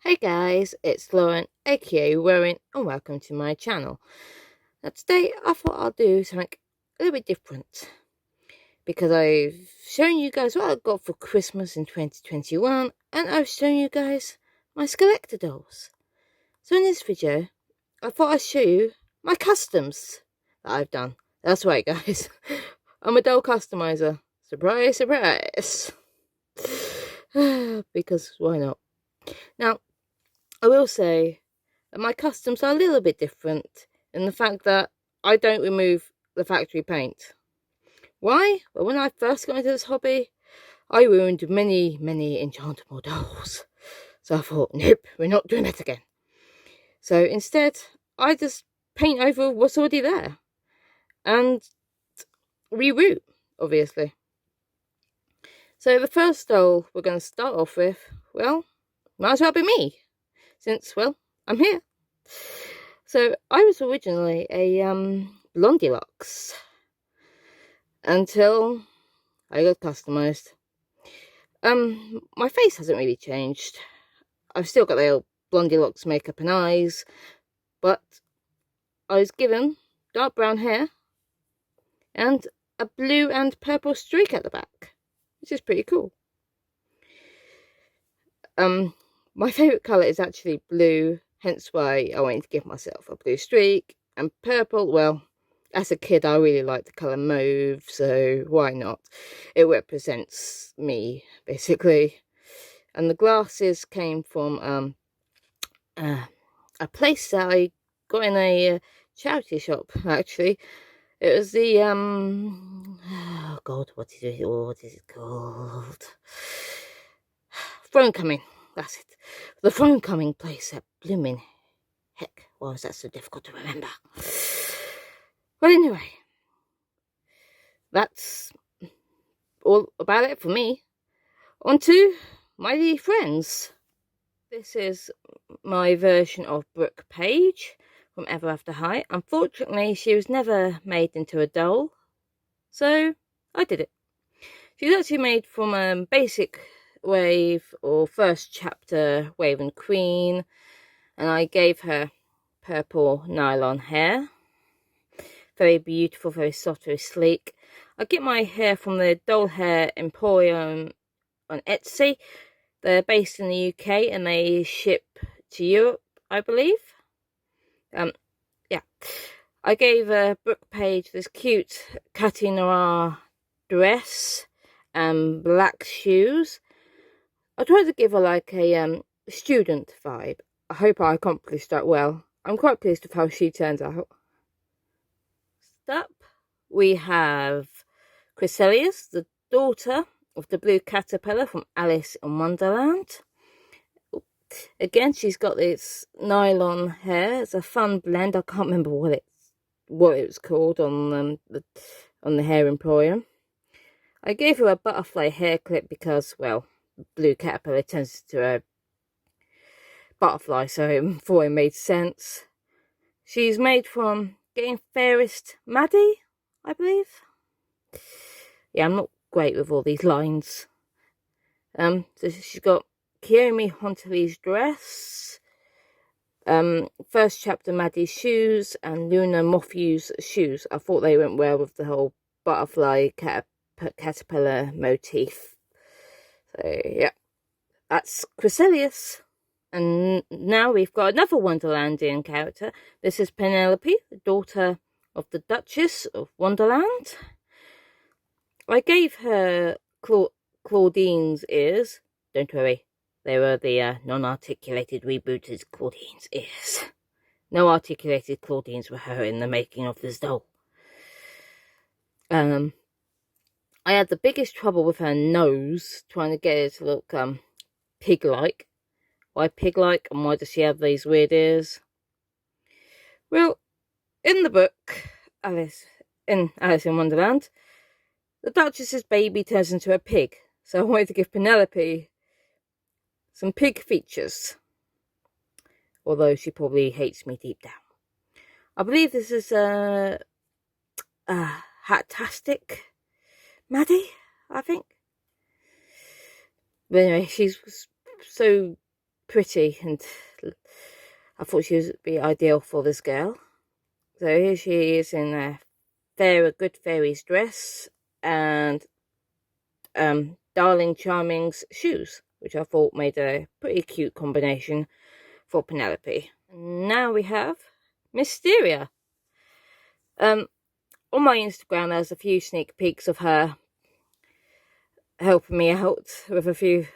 Hey guys, it's Lauren, aka Rowan, and welcome to my channel. Now today I thought I'll do something a little bit different because I've shown you guys what I got for Christmas in 2021 and I've shown you guys my Skeletor dolls. So in this video, I thought I'd show you my customs that I've done. That's right guys, I'm a doll customizer. Surprise, surprise. Because why not? Now, I will say that my customs are a little bit different in the fact that I don't remove the factory paint. Why? Well, when I first got into this hobby, I ruined many enchantable dolls. So I thought, nope, we're not doing that again. So instead, I just paint over what's already there. And reroute, obviously. So the first doll we're going to start off with, well, might as well be me. Since, well, I'm here. So I was originally a Blondie until I got customized. My face hasn't really changed. I've still got the old Blondie makeup and eyes, but I was given dark brown hair and a blue and purple streak at the back, which is pretty cool. My favourite colour is actually blue, hence why I wanted to give myself a blue streak. And purple, well, as a kid I really liked the colour mauve, so why not? It represents me, basically. And the glasses came from a place that I got in a charity shop, actually. It was the, oh god, what is it called? Throne Coming, that's it. The Throne Coming place at blooming heck, why was that so difficult to remember? But anyway, that's all about it for me. On to my friends. This is my version of Brooke Paige from Ever After High. Unfortunately, she was never made into a doll, so I did it. She's actually made from a basic wave or first chapter wave and queen, and I gave her purple nylon hair. Very beautiful, very soft, very sleek. I get my hair from the Doll Hair Emporium on Etsy. They're based in the UK and they ship to Europe, I believe. Yeah. I gave Brooke Paige this cute Catty Noir dress and black shoes. I tried to give her like a student vibe. I hope I accomplished that well. I'm quite pleased with how she turned out. Up, we have Elias, the daughter of the blue caterpillar from Alice in Wonderland. Again, she's got this nylon hair. It's a fun blend. I can't remember what it was called on the hair emporium. I gave her a butterfly hair clip because, well, blue caterpillar turns into a butterfly, so I thought it made sense. She's made from Getting Fairest Maddie, I believe. Yeah, I'm not great with all these lines. So she's got Kiyomi Hontelli's dress, first chapter Maddie's shoes, and Luna Mothew's shoes. I thought they went well with the whole butterfly caterpillar motif. So yeah, that's Elias. And now we've got another Wonderlandian character. This is Penelope, the daughter of the Duchess of Wonderland. I gave her Claudine's ears. Don't worry, they were the non-articulated rebooted Claudine's ears. No articulated Claudines were her in the making of this doll. I had the biggest trouble with her nose, trying to get it to look pig-like. Why pig-like and why does she have these weird ears? Well, in the book, Alice in Wonderland, the Duchess's baby turns into a pig. So I wanted to give Penelope some pig features. Although she probably hates me deep down. I believe this is a Hatastic Maddie, I think. But anyway, she's so pretty, and I thought she would be ideal for this girl. So here she is in a good fairy's dress and Darling Charming's shoes, which I thought made a pretty cute combination for Penelope. And now we have Mysteria. On my Instagram, there's a few sneak peeks of her helping me out with a few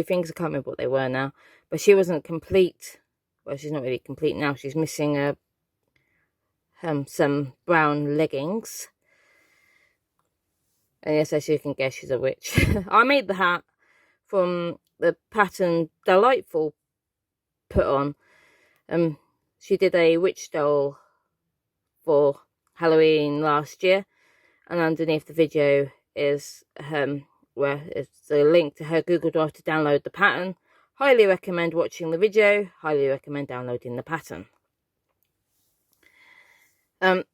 things. I can't remember what they were now, but she wasn't complete. Well, she's not really complete now. She's missing some brown leggings. And yes, as you can guess, she's a witch. I made the hat from the pattern Delightful put on. She did a witch doll for Halloween last year, and underneath the video is where it's a link to her Google Drive to download the pattern. Highly recommend watching the video. Highly recommend downloading the pattern.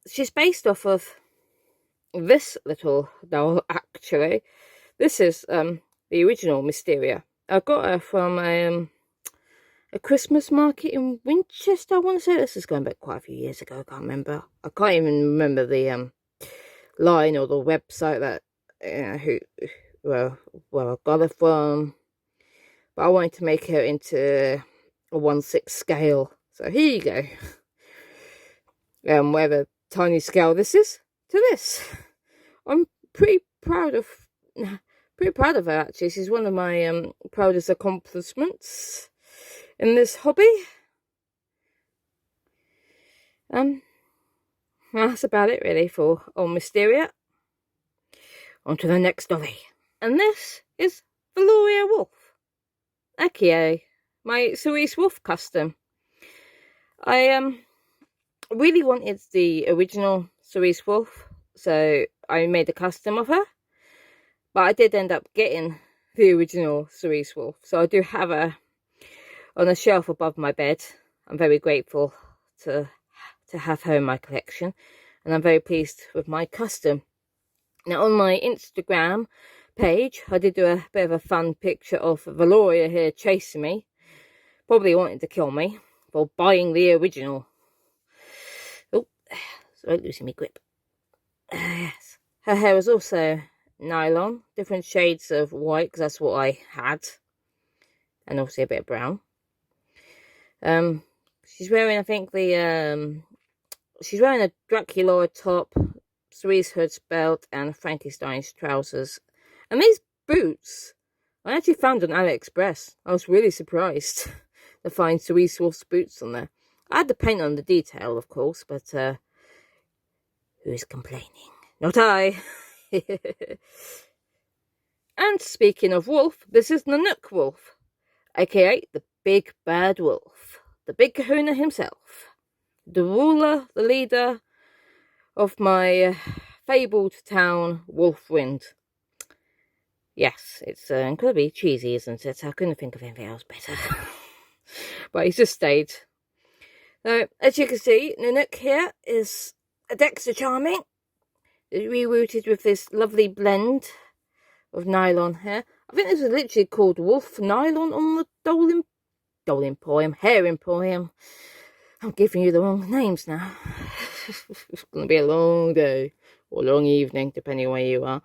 She's based off of this little doll, actually. This is the original Mysteria. I got her from a Christmas market in Winchester, I want to say. This is going back quite a few years ago. I can't remember. I can't even remember the line or the website that where I got it from. But I wanted to make her into a 1/6 scale. So here you go. Whatever tiny scale this is to this. I'm pretty proud of her, actually. She's one of my proudest accomplishments in this hobby. That's about it really for old Mysteria. On to the next dolly. And this is Valoria Wolf, aka my Cerise Wolf custom. I really wanted the original Cerise Wolf, so I made a custom of her. But I did end up getting the original Cerise Wolf, so I do have her on a shelf above my bed. I'm very grateful to have her in my collection, and I'm very pleased with my custom. Now on my Instagram page, I did do a bit of a fun picture of Valoria here chasing me, probably wanting to kill me for buying the original. Oh, sorry, losing my grip. Yes, her hair is also nylon, different shades of white, because that's what I had, and obviously a bit of brown. She's wearing, I think, she's wearing a Dracula top, Cerise Hood's belt, and Frankenstein's trousers. And these boots, I actually found on AliExpress. I was really surprised to find Cerise Wolf's boots on there. I had to paint on the detail, of course, but who's complaining? Not I. And speaking of wolf, this is Nanook Wolf, aka the Big Bad Wolf, the Big Kahuna himself, the ruler, the leader of my fabled town, Wolfwind. Yes, it's incredibly cheesy, isn't it? I couldn't think of anything else better. But he's just stayed. So, as you can see, Nanook here is a Dexter Charming, rerouted with this lovely blend of nylon hair. I think this was literally called Wolf Nylon on the Doll Emporium, Hair Emporium. I'm giving you the wrong names now. It's going to be a long day, or long evening, depending on where you are.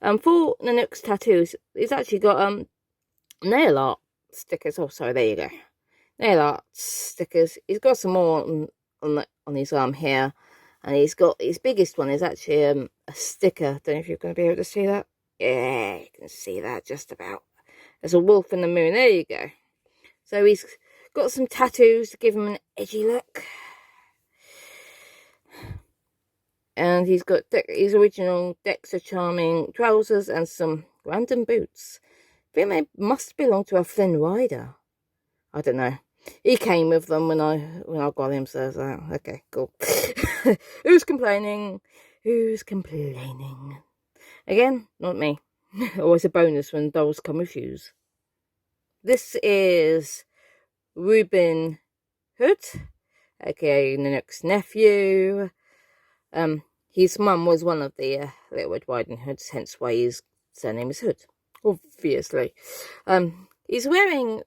For Nanook's tattoos, he's actually got nail art stickers. Oh, sorry, there you go. Nail art stickers. He's got some more on his arm here, and he's got his biggest one is actually a sticker. Don't know if you're going to be able to see that. Yeah, you can see that just about. There's a wolf in the moon. There you go. So he's got some tattoos to give him an edgy look. And he's got his original Dexter Charming trousers and some random boots. I think they must belong to a Flynn Rider. I don't know. He came with them when I got him, so I was like, okay, cool. Who's complaining? Who's complaining? Again, not me. Always a bonus when dolls come with shoes. This is Reuben Hood, aka Nanook's nephew. His mum was one of the Little Red Riding Hoods, hence why his surname is Hood, obviously. He's wearing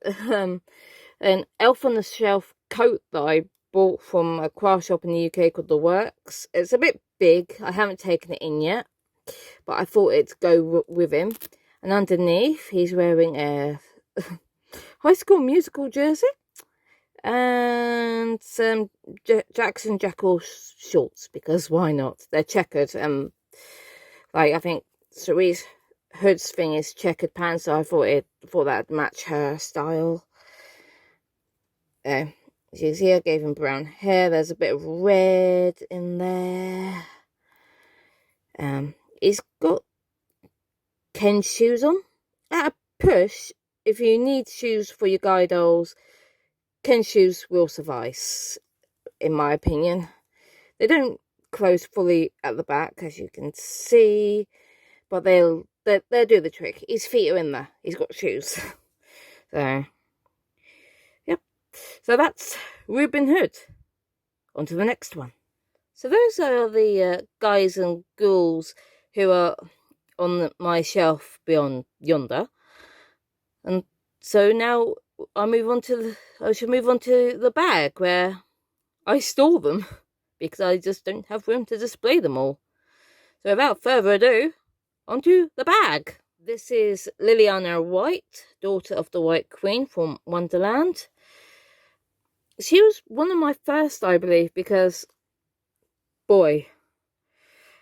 an Elf on the Shelf coat that I bought from a craft shop in the UK called The Works. It's a bit big. I haven't taken it in yet, but I thought it'd go with him. And underneath, he's wearing a High School Musical jersey and some Jackson Jackal shorts, because why not? They're checkered. Like, I think Cerise Hood's thing is checkered pants, so I thought that'd match her style. You see, I gave him brown hair. There's a bit of red in there. He's got Ken's shoes on. At a push, if you need shoes for your guide dolls, Ken's shoes will suffice, in my opinion. They don't close fully at the back, as you can see, but they'll do the trick. His feet are in there. He's got shoes. So, yep. So that's Reuben Hood. On to the next one. So those are the guys and ghouls who are on my shelf beyond yonder. And so now I should move on to the bag where I store them, because I just don't have room to display them all. So without further ado, onto the bag. This is Liliana White, daughter of the White Queen from Wonderland. She was one of my first, I believe, because, boy,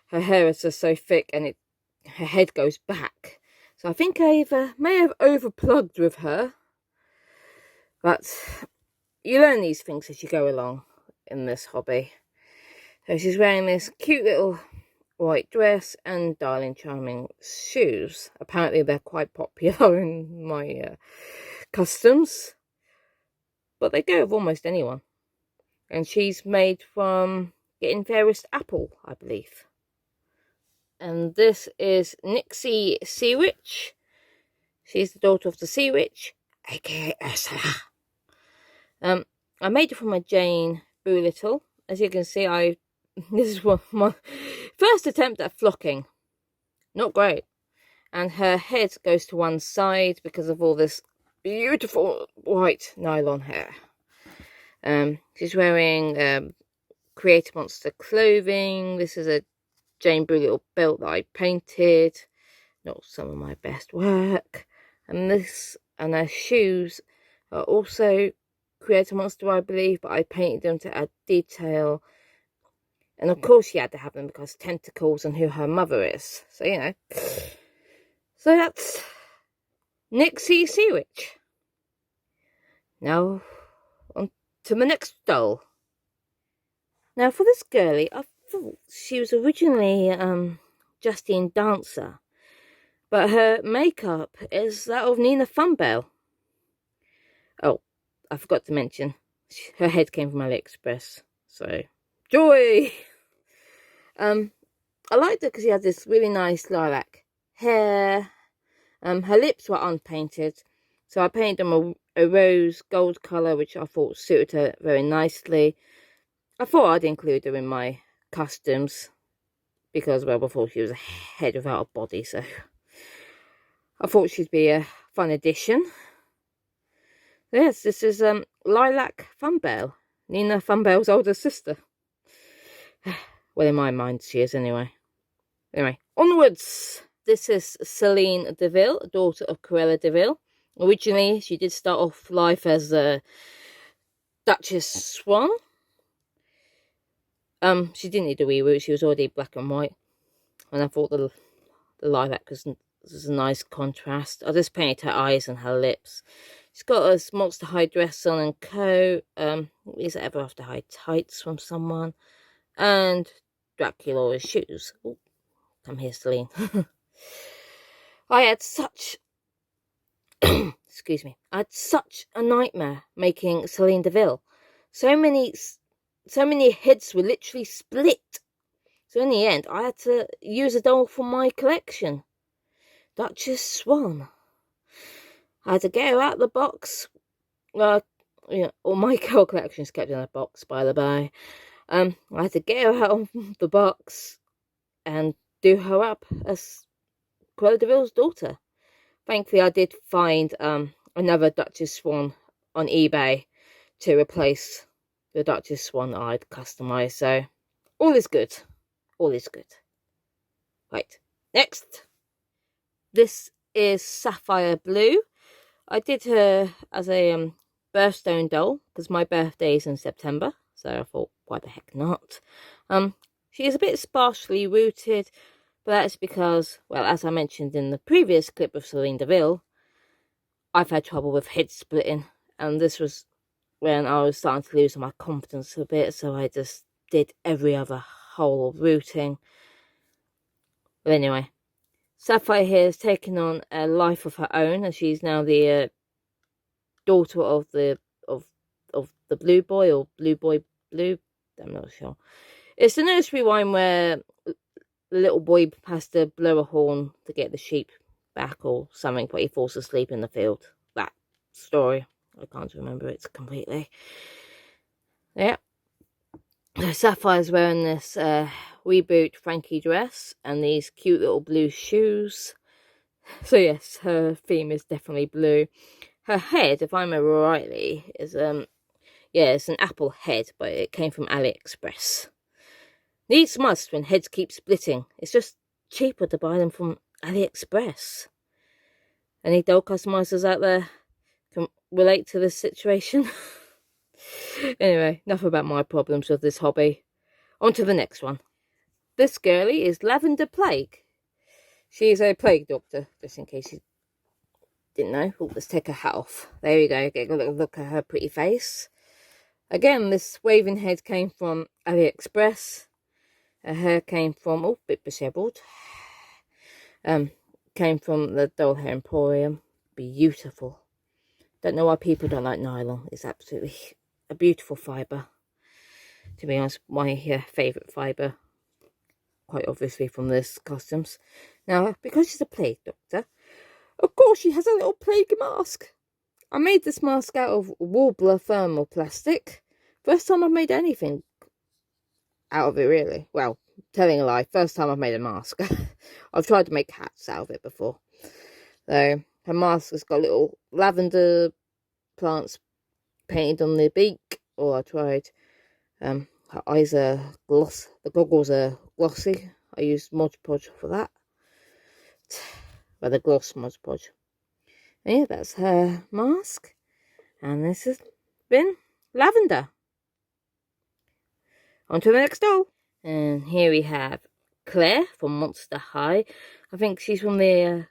her hair is just so thick and her head goes back. So I think I may have overplugged with her. But you learn these things as you go along in this hobby. So she's wearing this cute little white dress and darling charming shoes. Apparently they're quite popular in my customs, but they go with almost anyone. And she's made from Getting Fairest Apple, I believe. And this is Nixie Sea Witch. She's the daughter of the Sea Witch, aka Ursula. I made it from a Jane Boolittle. As you can see, this is my first attempt at flocking. Not great. And her head goes to one side because of all this beautiful white nylon hair. She's wearing Creator Monster clothing. This is a Jane Boolittle belt that I painted. Not some of my best work. And her shoes are also Creator Monster, I believe, but I painted them to add detail. And of course she had to have them because tentacles and who her mother is. So, you know. So that's Nixie Sea Witch. Now, on to the next doll. Now, for this girlie, I thought she was originally Justine Dancer. But her makeup is that of Nina Fanbelle. Oh, I forgot to mention, her head came from AliExpress. So, joy! I liked her because she had this really nice lilac hair. Her lips were unpainted, so I painted them a rose gold colour, which I thought suited her very nicely. I thought I'd include her in my customs because, well, before she was a head without a body, so I thought she'd be a fun addition. Yes, this is Lilac Fanbelle, Nina Fanbelle's older sister. Well, in my mind, she is anyway. Anyway, onwards. This is Celine Deville, daughter of Cruella Deville. Originally, she did start off life as Duchess Swan. She didn't need a reboot. She was already black and white. And I thought the lilac was a nice contrast. I just painted her eyes and her lips. She's got a Monster High dress on and coat. These are Ever After High tights from someone. And Dracula's shoes. Ooh, come here, Celine. I had such... excuse me. I had such a nightmare making Celine Deville. So many heads were literally split. So in the end, I had to use a doll from my collection. Duchess Swan. I had to get her out of the box. Well, you know, all my girl collections kept in a box, by the by. I had to get her out of the box and do her up as Cruella Deville's daughter. Thankfully, I did find a another Duchess Swan on eBay to replace the Duchess Swan that I'd customised. So all is good. All is good. Right, next. This is Sapphire Blue. I did her as a birthstone doll because my birthday is in September. So I thought, why the heck not? She is a bit sparsely rooted, but that's because, well, as I mentioned in the previous clip of Celine Deville, I've had trouble with head splitting, and this was when I was starting to lose my confidence a bit, so I just did every other whole rooting. But anyway, Sapphire here has taken on a life of her own, and she's now the daughter of the blue boy, or blue boy blue. I'm not sure. It's the nursery rhyme where the little boy has to blow a horn to get the sheep back or something, but he falls asleep in the field. That story. I can't remember it completely. Yeah. So Sapphire's wearing this reboot Frankie dress and these cute little blue shoes. So yes, her theme is definitely blue. Her head, if I remember rightly, is yeah, it's an apple head, but it came from AliExpress. Needs must when heads keep splitting. It's just cheaper to buy them from AliExpress. Any doll customizers out there can relate to this situation? Anyway, enough about my problems with this hobby. On to the next one. This girlie is Lavender Plague. She's a plague doctor, just in case you didn't know. Oh, let's take her hat off. There you go, get a little look at her pretty face. Again, this waving head came from AliExpress. Her hair came from, oh, a bit dishevelled. Came from the Doll Hair Emporium. Beautiful. Don't know why people don't like nylon. It's absolutely a beautiful fibre. To be honest, my favourite fibre. Quite obviously from this Customs. Now, because she's a plague doctor, of course she has a little plague mask. I made this mask out of Warbler thermal plastic. First time I've made anything out of it, really. Well, telling a lie, first time I've made a mask. I've tried to make hats out of it before. So, her mask has got little lavender plants painted on the beak. Or I tried, her eyes are gloss, the goggles are glossy. I used Mod Podge for that. Well, the gloss Mod Podge. Yeah, that's her mask. And this has been Lavender. On to the next doll. And here we have Claire from Monster High. I think she's from the,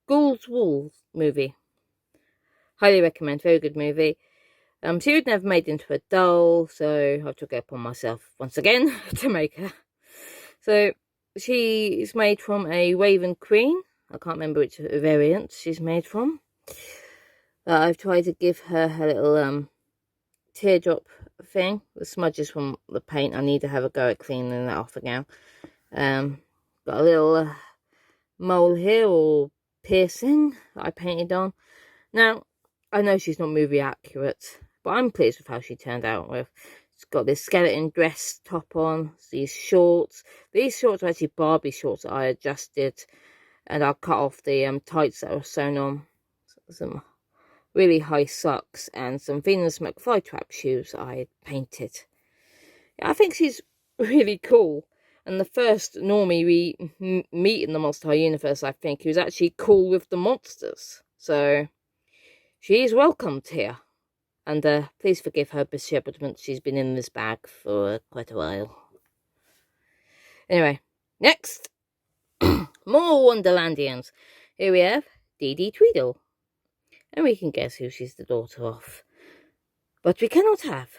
Ghoul's Walls movie. Highly recommend, very good movie. She was never made into a doll, so I took it upon myself once again to make her. So, she is made from a Raven Queen. I can't remember which variant she's made from. I've tried to give her her little teardrop thing. The smudges from the paint. I need to have a go at cleaning that off again. Got a little mole here, or piercing, that I painted on. Now, I know she's not movie accurate, but I'm pleased with how she turned out with. She's got this skeleton dress top on, these shorts. These shorts are actually Barbie shorts that I adjusted, and I cut off the tights that were sewn on. Some really high socks and some Venus McFlytrap shoes that I had painted. Yeah, I think she's really cool. And the first normie we meet in the Monster High universe, I think, who's actually cool with the monsters. So, she is welcomed here. And please forgive her beshrevedment. She's been in this bag for quite a while. Anyway, next. More Wonderlandians. Here we have Dee Dee Tweedle. And we can guess who she's the daughter of. But we cannot have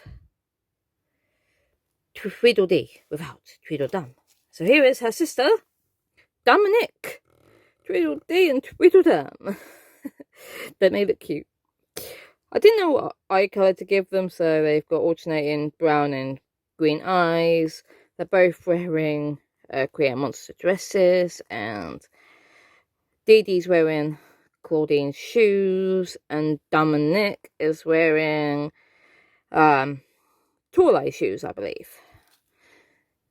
Tweedledee without Tweedledum. So here is her sister, Dominic. Tweedledee and Tweedledum. Don't they look cute? I didn't know what eye colour to give them, so they've got alternating brown and green eyes. They're both wearing Korean monster dresses, and Dee Dee's wearing Claudine's shoes, and Dominic is wearing Torlai shoes, I believe.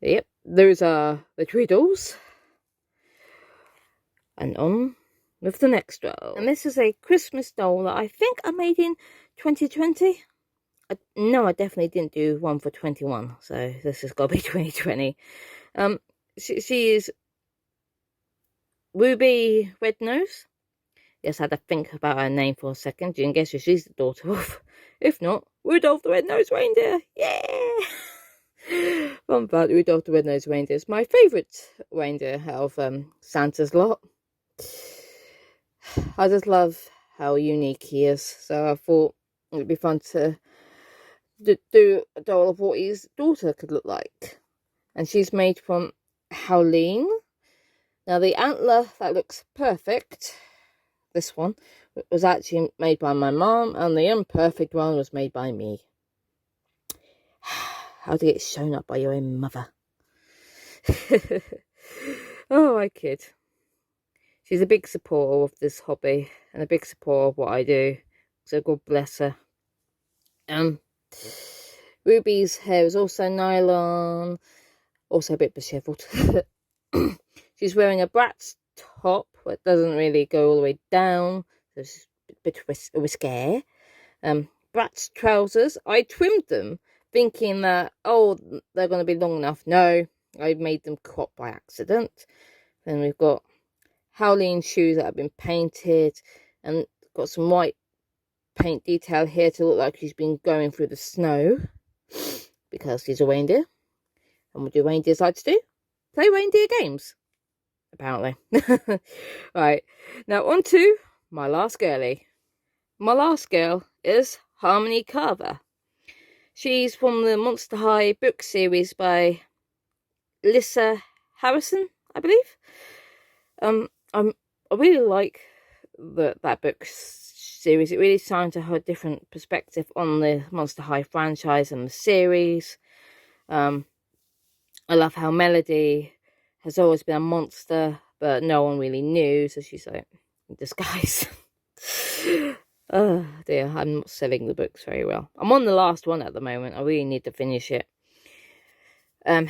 Yep, those are the Tweedles. And on with the next doll. And this is a Christmas doll that I think I made in 2020. No, I definitely didn't do one for 21, so this has got to be 2020. She is Ruby Red Nose. Yes, I had to think about her name for a second. You can guess who she's the daughter of. If not, Rudolph the Red-Nosed Reindeer. Yeah! Fun fact, Rudolph the Red-Nosed Reindeer is my favourite reindeer out of Santa's lot. I just love how unique he is. So I thought it would be fun to do a doll of what his daughter could look like. And she's made from Celine. Now the antler that looks perfect, this one, was actually made by my mom, and the imperfect one was made by me. How to get shown up by your own mother. Oh, I kid. She's a big supporter of this hobby, and a big supporter of what I do. So God bless her. Ruby's hair is also nylon, also a bit bishevelled. She's wearing a Bratz top that doesn't really go all the way down. So it's a bit risque. Bratz trousers. I trimmed them thinking that, oh, they're going to be long enough. No, I made them crop by accident. Then we've got Howleen shoes that have been painted, and got some white paint detail here to look like she's been going through the snow, because she's a reindeer. And what do reindeers like to do? Play reindeer games, apparently. Right, now on to my last girlie. My last girl is Harmony Carver. She's from the Monster High book series by Lisa Harrison, I believe. I really like that book series. It really shines a different perspective on the Monster High franchise and the series. I love how Melody has always been a monster, but no one really knew, so she's like in disguise. Oh dear, I'm not selling the books very well. I'm on the last one at the moment. I really need to finish it.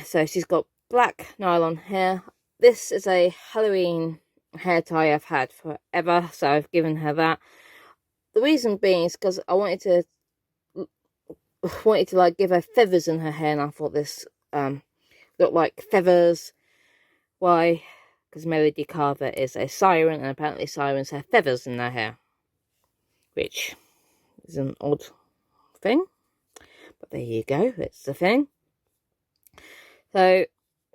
So she's got black nylon hair. This is a Halloween hair tie I've had forever, so I've given her that. The reason being is because I wanted to like give her feathers in her hair, and I thought this looked like feathers. Why? Because Melody Carver is a siren, and apparently sirens have feathers in their hair, which is an odd thing, but there you go, it's the thing. So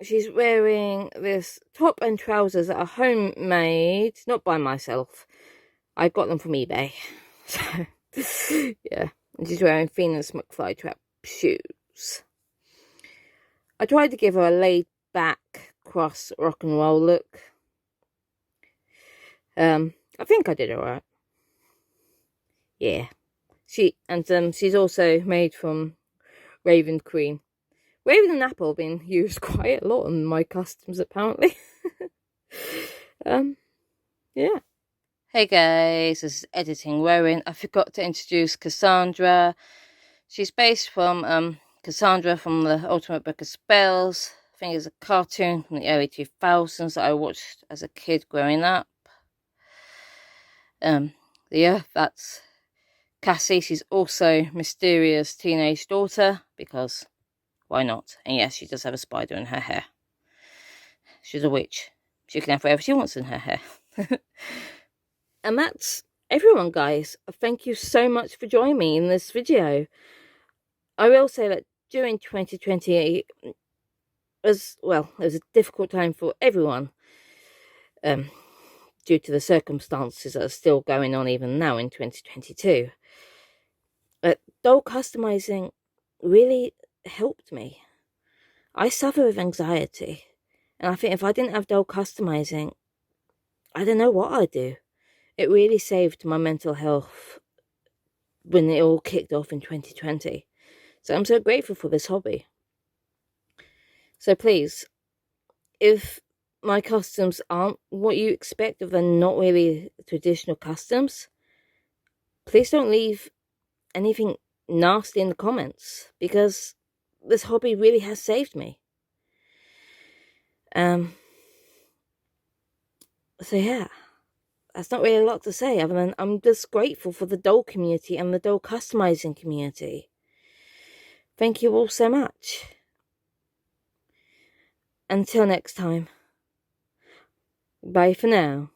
she's wearing this top and trousers that are homemade, not by myself. I got them from eBay. So yeah, and she's wearing Venus McFly trap shoes. I tried to give her a laid back cross rock and roll look. I think I did alright. Yeah. She's also made from Raven Queen. Raven and Apple have been used quite a lot in my customs, apparently. Yeah. Hey guys, this is Editing Rowan. I forgot to introduce Cassandra. She's based from Cassandra from the Ultimate Book of Spells. I think it's a cartoon from the early 2000s that I watched as a kid growing up. Yeah, that's Cassie. She's also Mysteria's teenage daughter, because why not? And yes, she does have a spider in her hair. She's a witch. She can have whatever she wants in her hair. And that's everyone, guys. Thank you so much for joining me in this video. I will say that during 2020, it was a difficult time for everyone, due to the circumstances that are still going on even now in 2022. But doll customizing really helped me. I suffer with anxiety, and I think if I didn't have doll customizing, I don't know what I'd do. It really saved my mental health when it all kicked off in 2020. So I'm so grateful for this hobby. So please, if my customs aren't what you expect, if they're not really traditional customs, please don't leave anything nasty in the comments, because this hobby really has saved me. So yeah, that's not really a lot to say other than I'm just grateful for the doll community and the doll customizing community. Thank you all so much. Until next time. Bye for now.